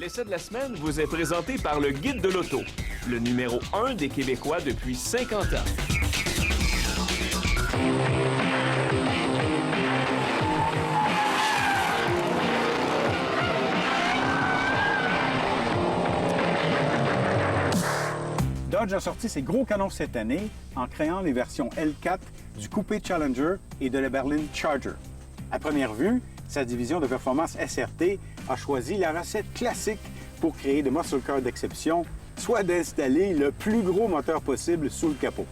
L'essai de la semaine vous est présenté par le Guide de l'auto, le numéro 1 des Québécois depuis 50 ans. Dodge a sorti ses gros canons cette année en créant les versions L4 du coupé Challenger et de la berline Charger. À première vue, sa division de performance SRT a choisi la recette classique pour créer des muscle cars d'exception, soit d'installer le plus gros moteur possible sous le capot.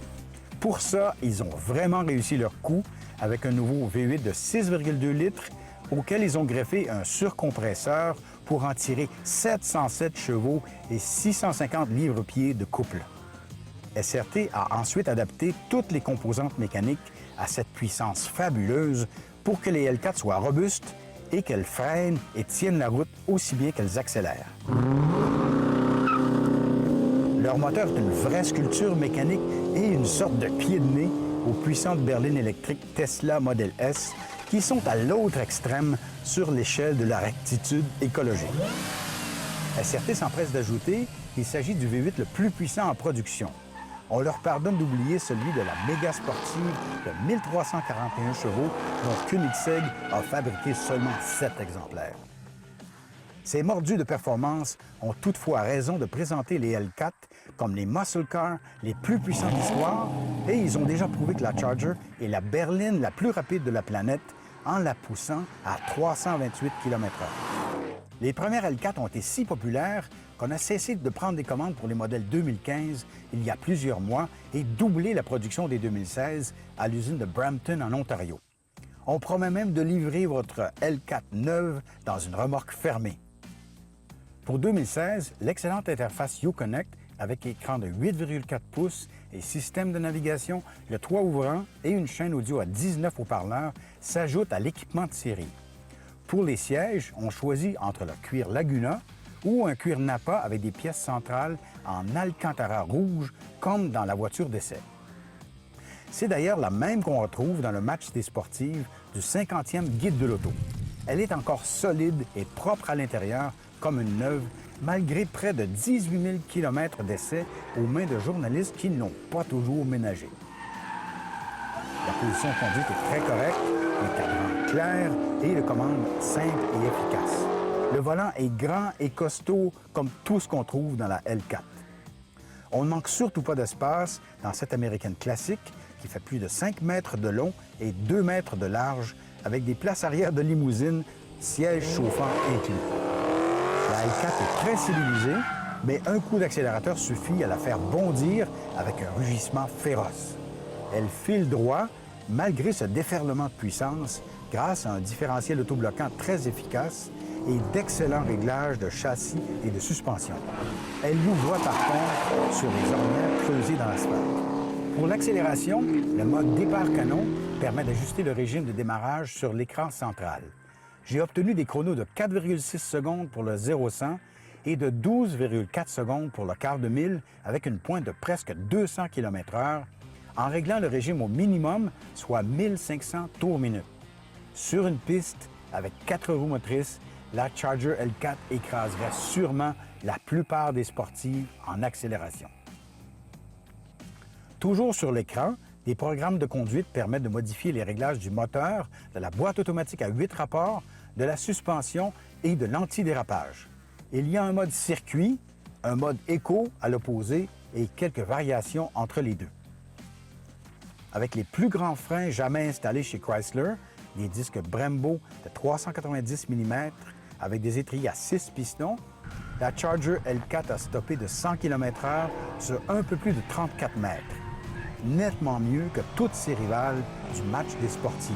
Pour ça, ils ont vraiment réussi leur coup avec un nouveau V8 de 6,2 litres auquel ils ont greffé un surcompresseur pour en tirer 707 chevaux et 650 livres-pieds de couple. SRT a ensuite adapté toutes les composantes mécaniques à cette puissance fabuleuse pour que les L4 soient robustes et qu'elles freinent et tiennent la route aussi bien qu'elles accélèrent. Leur moteur est une vraie sculpture mécanique et une sorte de pied de nez aux puissantes berlines électriques Tesla Model S qui sont à l'autre extrême sur l'échelle de la rectitude écologique. SRT s'empresse d'ajouter qu'il s'agit du V8 le plus puissant en production. On leur pardonne d'oublier celui de la méga sportive de 1341 chevaux dont Koenigsegg a fabriqué seulement 7 exemplaires. Ces mordus de performance ont toutefois raison de présenter les L4 comme les muscle cars les plus puissants d'histoire et ils ont déjà prouvé que la Charger est la berline la plus rapide de la planète en la poussant à 328 km/h. Les premières L4 ont été si populaires qu'on a cessé de prendre des commandes pour les modèles 2015 il y a plusieurs mois et doublé la production des 2016 à l'usine de Brampton en Ontario. On promet même de livrer votre L4 neuve dans une remorque fermée. Pour 2016, l'excellente interface Uconnect avec écran de 8,4 pouces et système de navigation, le toit ouvrant et une chaîne audio à 19 haut-parleurs s'ajoute à l'équipement de série. Pour les sièges, on choisit entre le cuir Laguna ou un cuir Napa avec des pièces centrales en Alcantara rouge, comme dans la voiture d'essai. C'est d'ailleurs la même qu'on retrouve dans le match des sportives du 50e Guide de l'auto. Elle est encore solide et propre à l'intérieur, comme une neuve, malgré près de 18 000 km d'essai aux mains de journalistes qui ne l'ont pas toujours ménagé. La position de conduite est très correcte, les cadrans clairs et les commandes simples et efficaces. Le volant est grand et costaud comme tout ce qu'on trouve dans la L4. On ne manque surtout pas d'espace dans cette américaine classique qui fait plus de 5 mètres de long et 2 mètres de large avec des places arrière de limousine, sièges chauffants inclus. La L4 est très civilisée, mais un coup d'accélérateur suffit à la faire bondir avec un rugissement féroce. Elle file droit malgré ce déferlement de puissance grâce à un différentiel autobloquant très efficace et d'excellents réglages de châssis et de suspension. Elle louvoie par contre sur les ornières creusées dans l'asphalte. Pour l'accélération, le mode départ canon permet d'ajuster le régime de démarrage sur l'écran central. J'ai obtenu des chronos de 4,6 secondes pour le 0-100 et de 12,4 secondes pour le quart de mille avec une pointe de presque 200 km/h en réglant le régime au minimum, soit 1500 tours minute. Sur une piste avec 4 roues motrices, la Charger L4 écraserait sûrement la plupart des sportives en accélération. Toujours sur l'écran, des programmes de conduite permettent de modifier les réglages du moteur, de la boîte automatique à 8 rapports, de la suspension et de l'antidérapage. Il y a un mode circuit, un mode éco à l'opposé et quelques variations entre les deux. Avec les plus grands freins jamais installés chez Chrysler, des disques Brembo de 390 mm avec des étriers à 6 pistons, la Charger L4 a stoppé de 100 km/h sur un peu plus de 34 mètres. Nettement mieux que toutes ses rivales du match des sportives.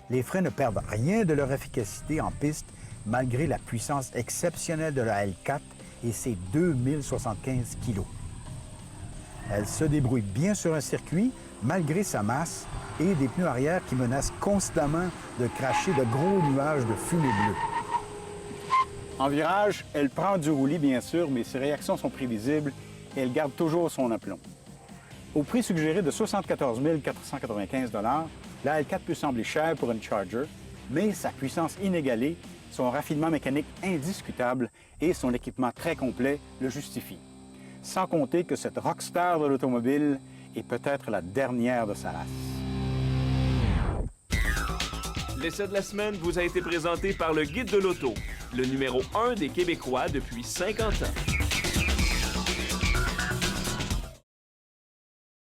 Les freins ne perdent rien de leur efficacité en piste malgré la puissance exceptionnelle de la L4 et ses 2075 kg. Elle se débrouille bien sur un circuit malgré sa masse et des pneus arrière qui menacent constamment de cracher de gros nuages de fumée bleue. En virage, elle prend du roulis bien sûr, mais ses réactions sont prévisibles et elle garde toujours son aplomb. Au prix suggéré de 74 495 $, la L4 peut sembler chère pour une Charger, mais sa puissance inégalée Son raffinement mécanique indiscutable et son équipement très complet le justifient. Sans compter que cette rockstar de l'automobile est peut-être la dernière de sa race. L'essai de la semaine vous a été présenté par le Guide de l'auto, le numéro 1 des Québécois depuis 50 ans.